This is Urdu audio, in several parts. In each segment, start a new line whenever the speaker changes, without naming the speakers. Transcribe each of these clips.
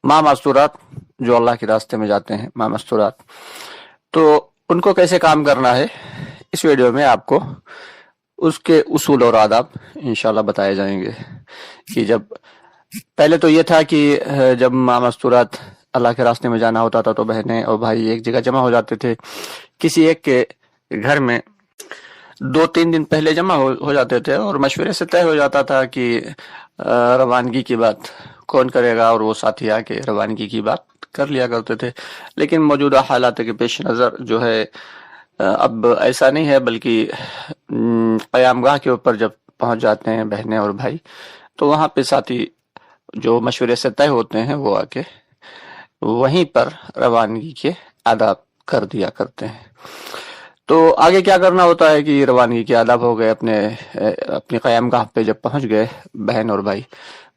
ماہ مستورات جو اللہ کے راستے میں جاتے ہیں، ماہ مستورات، تو ان کو کیسے کام کرنا ہے، اس ویڈیو میں آپ کو اس کے اصول اور آداب انشاءاللہ بتائے جائیں گے۔ کہ جب پہلے تو یہ تھا کہ جب ماہ مستورات اللہ کے راستے میں جانا ہوتا تھا تو بہنیں اور بھائی ایک جگہ جمع ہو جاتے تھے، کسی ایک کے گھر میں 2-3 دن پہلے جمع ہو جاتے تھے، اور مشورے سے طے ہو جاتا تھا کہ روانگی کی بات کون کرے گا، اور وہ ساتھی آ کے روانگی کی بات کر لیا کرتے تھے۔ لیکن موجودہ حالات کے پیش نظر جو ہے اب ایسا نہیں ہے، بلکہ قیام گاہ کے اوپر جب پہنچ جاتے ہیں بہنیں اور بھائی، تو وہاں پہ ساتھی جو مشورے سے طے ہوتے ہیں وہ آ کے وہیں پر روانگی کے آداب کر دیا کرتے ہیں۔ تو آگے کیا کرنا ہوتا ہے کہ روانگی کے آداب ہو گئے، اپنی قیام گاہ پہ جب پہنچ گئے بہن اور بھائی،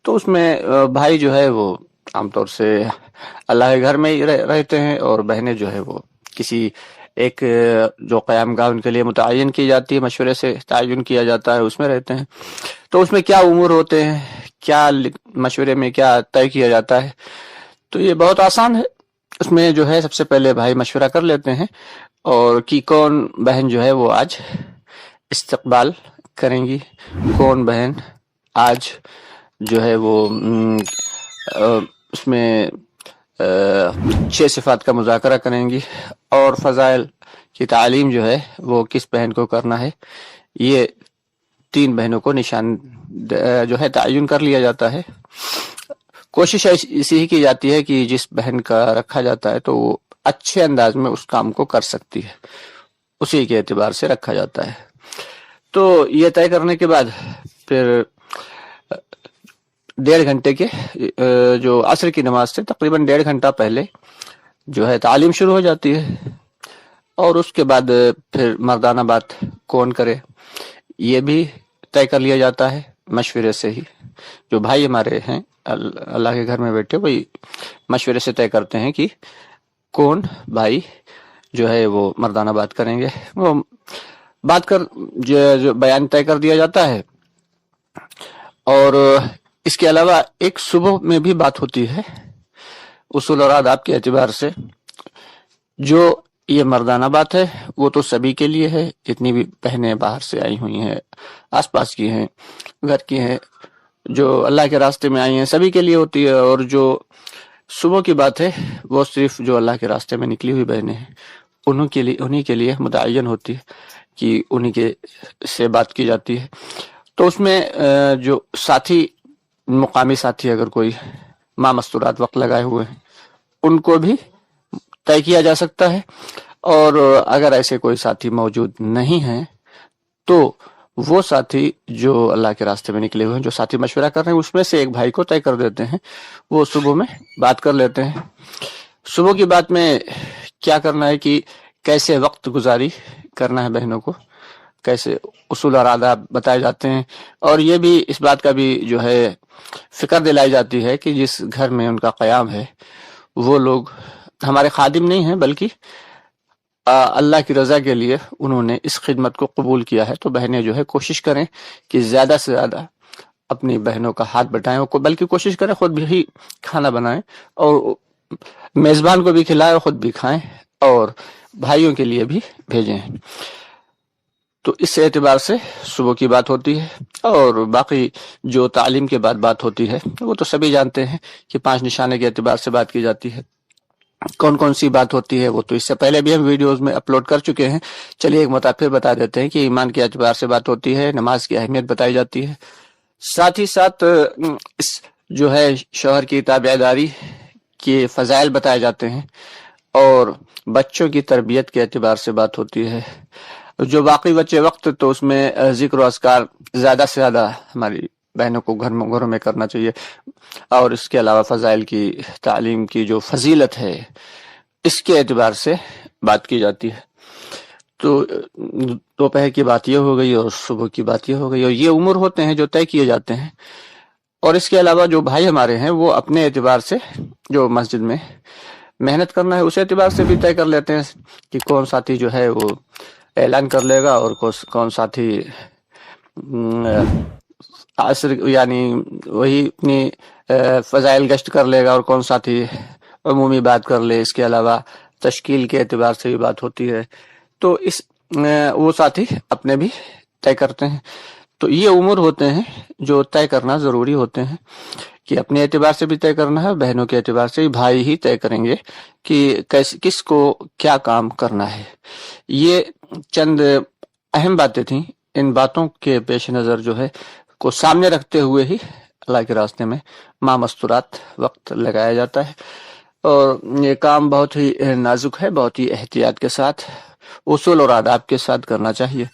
تو اس میں بھائی جو ہے وہ عام طور سے اللہ کے گھر میں ہی رہتے ہیں، اور بہنیں جو ہے وہ کسی ایک جو قیام گاہ ان کے لیے متعین کی جاتی ہے، مشورے سے تعین کیا جاتا ہے، اس میں رہتے ہیں۔ تو اس میں کیا امور ہوتے ہیں، کیا مشورے میں کیا طے کیا جاتا ہے، تو یہ بہت آسان ہے۔ اس میں جو ہے سب سے پہلے بھائی مشورہ کر لیتے ہیں اور کہ کون بہن جو ہے وہ آج استقبال کریں گی، کون بہن آج جو ہے وہ اس میں 6 صفات کا مذاکرہ کریں گی، اور فضائل کی تعلیم جو ہے وہ کس بہن کو کرنا ہے، یہ 3 بہنوں کو نشان جو ہے تعین کر لیا جاتا ہے۔ کوشش اسی ہی کی جاتی ہے کہ جس بہن کا رکھا جاتا ہے تو وہ اچھے انداز میں اس کام کو کر سکتی ہے، اسی کے اعتبار سے رکھا جاتا ہے۔ تو یہ طے کرنے کے بعد پھر 1.5 گھنٹے کے جو عصر کی نماز سے تقریباً 1.5 گھنٹہ پہلے جو ہے تعلیم شروع ہو جاتی ہے، اور اس کے بعد پھر مردانہ بات کون کرے یہ بھی طے کر لیا جاتا ہے مشورے سے ہی۔ جو بھائی ہمارے ہیں اللہ کے گھر میں بیٹھے، وہی مشورے سے طے کرتے ہیں کہ کون بھائی جو ہے وہ مردانہ بات کریں گے۔ وہ بات کر جو بیان طے کر دیا جاتا ہے، اور اس کے علاوہ ایک صبح میں بھی بات ہوتی ہے اصول اور آداب کے اعتبار سے۔ جو یہ مردانہ بات ہے وہ تو سبھی کے لیے ہے، جتنی بھی بہنیں باہر سے آئی ہوئی ہیں، آس پاس کی ہیں، گھر کی ہیں، جو اللہ کے راستے میں آئی ہیں، سبھی کے لیے ہوتی ہے۔ اور جو صبح کی بات ہے وہ صرف جو اللہ کے راستے میں نکلی ہوئی بہنیں ہیں انہی کے لیے متعین ہوتی ہے کہ انہی کے سے بات کی جاتی ہے۔ تو اس میں جو ساتھی، مقامی ساتھی اگر کوئی ماہ مستورات وقت لگائے ہوئے ہیں، ان کو بھی طے کیا جا سکتا ہے، اور اگر ایسے کوئی ساتھی موجود نہیں ہیں تو وہ ساتھی جو اللہ کے راستے میں نکلے ہوئے ہیں، جو ساتھی مشورہ کر رہے ہیں، اس میں سے ایک بھائی کو طے کر دیتے ہیں، وہ صبح میں بات کر لیتے ہیں۔ صبح کی بات میں کیا کرنا ہے کہ کیسے وقت گزاری کرنا ہے بہنوں کو، کیسے اصول اور آداب بتائے جاتے ہیں، اور یہ بھی اس بات کا بھی جو ہے فکر دلائی جاتی ہے کہ جس گھر میں ان کا قیام ہے وہ لوگ ہمارے خادم نہیں ہیں، بلکہ اللہ کی رضا کے لیے انہوں نے اس خدمت کو قبول کیا ہے۔ تو بہنیں جو ہے کوشش کریں کہ زیادہ سے زیادہ اپنی بہنوں کا ہاتھ بٹائیں، بلکہ کوشش کریں خود بھی کھانا بنائیں، اور میزبان کو بھی کھلائیں اور خود بھی کھائیں، اور بھائیوں کے لیے بھی بھیجیں۔ تو اس اعتبار سے صبح کی بات ہوتی ہے، اور باقی جو تعلیم کے بعد بات ہوتی ہے وہ تو سبھی جانتے ہیں کہ 5 نشانے کے اعتبار سے بات کی جاتی ہے۔ کون کون سی بات ہوتی ہے وہ تو اس سے پہلے بھی ہم ویڈیوز میں اپلوڈ کر چکے ہیں، چلیے ایک مرتبہ پھر بتا دیتے ہیں کہ ایمان کے اعتبار سے بات ہوتی ہے، نماز کی اہمیت بتائی جاتی ہے، ساتھ ہی ساتھ اس جو ہے شوہر کی تابع داری کے فضائل بتائے جاتے ہیں، اور بچوں کی تربیت کے اعتبار سے بات ہوتی ہے۔ جو باقی بچے وقت تو اس میں ذکر و اذکار زیادہ سے زیادہ ہماری بہنوں کو گھروں میں کرنا چاہیے، اور اس کے علاوہ فضائل کی تعلیم کی جو فضیلت ہے اس کے اعتبار سے بات کی جاتی ہے۔ تو دوپہر کی بات یہ ہو گئی، اور صبح کی بات یہ ہو گئی، اور یہ امور ہوتے ہیں جو طے کیے جاتے ہیں۔ اور اس کے علاوہ جو بھائی ہمارے ہیں وہ اپنے اعتبار سے جو مسجد میں محنت کرنا ہے اس اعتبار سے بھی طے کر لیتے ہیں کہ کون ساتھی جو ہے وہ اعلان کر لے گا، اور کون ساتھی عصر یعنی وہی اپنی فضائل گشت کر لے گا اور کون ساتھی عمومی بات کر لے، اس کے علاوہ تشکیل کے اعتبار سے بھی بات ہوتی ہے، تو وہ ساتھی اپنے بھی طے کرتے ہیں۔ تو یہ امور ہوتے ہیں جو طے کرنا ضروری ہوتے ہیں، کہ اپنے اعتبار سے بھی طے کرنا ہے، بہنوں کے اعتبار سے بھی بھائی ہی طے کریں گے کہ کس کو کیا کام کرنا ہے۔ یہ چند اہم باتیں تھیں، ان باتوں کے پیش نظر جو ہے کو سامنے رکھتے ہوئے ہی اللہ کے راستے میں ماہ مستورات وقت لگایا جاتا ہے، اور یہ کام بہت ہی نازک ہے، بہت ہی احتیاط کے ساتھ، اصول اور آداب کے ساتھ کرنا چاہیے۔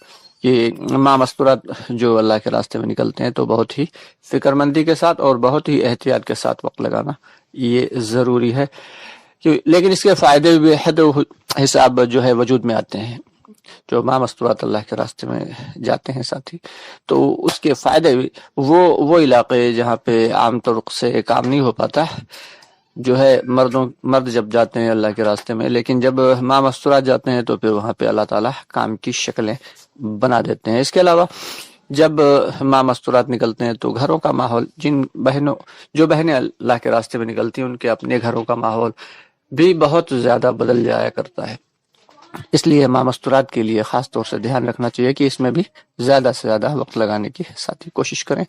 یہ ماہ مستورات جو اللہ کے راستے میں نکلتے ہیں تو بہت ہی فکر مندی کے ساتھ اور بہت ہی احتیاط کے ساتھ وقت لگانا یہ ضروری ہے، لیکن اس کے فائدے بھی حد حساب جو ہے وجود میں آتے ہیں۔ جو ماہ مستورات اللہ کے راستے میں جاتے ہیں ساتھی، تو اس کے فائدے بھی وہ علاقے جہاں پہ عام طور سے کام نہیں ہو پاتا جو ہے، مرد جب جاتے ہیں اللہ کے راستے میں، لیکن جب ماہ مستورات جاتے ہیں تو پھر وہاں پہ اللہ تعالیٰ کام کی شکلیں بنا دیتے ہیں۔ اس کے علاوہ جب ماہ مستورات نکلتے ہیں تو گھروں کا ماحول، جو بہنیں اللہ کے راستے میں نکلتی ہیں، ان کے اپنے گھروں کا ماحول بھی بہت زیادہ بدل جایا کرتا ہے۔ اس لیے ماہ مستورات کے لیے خاص طور سے دھیان رکھنا چاہیے کہ اس میں بھی زیادہ سے زیادہ وقت لگانے کی ساتھی کوشش کریں۔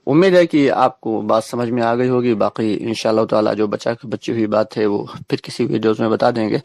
امید ہے کہ آپ کو بات سمجھ میں آ گئی ہوگی، باقی انشاءاللہ تعالی جو بچی ہوئی بات ہے وہ پھر کسی ویڈیوز میں بتا دیں گے۔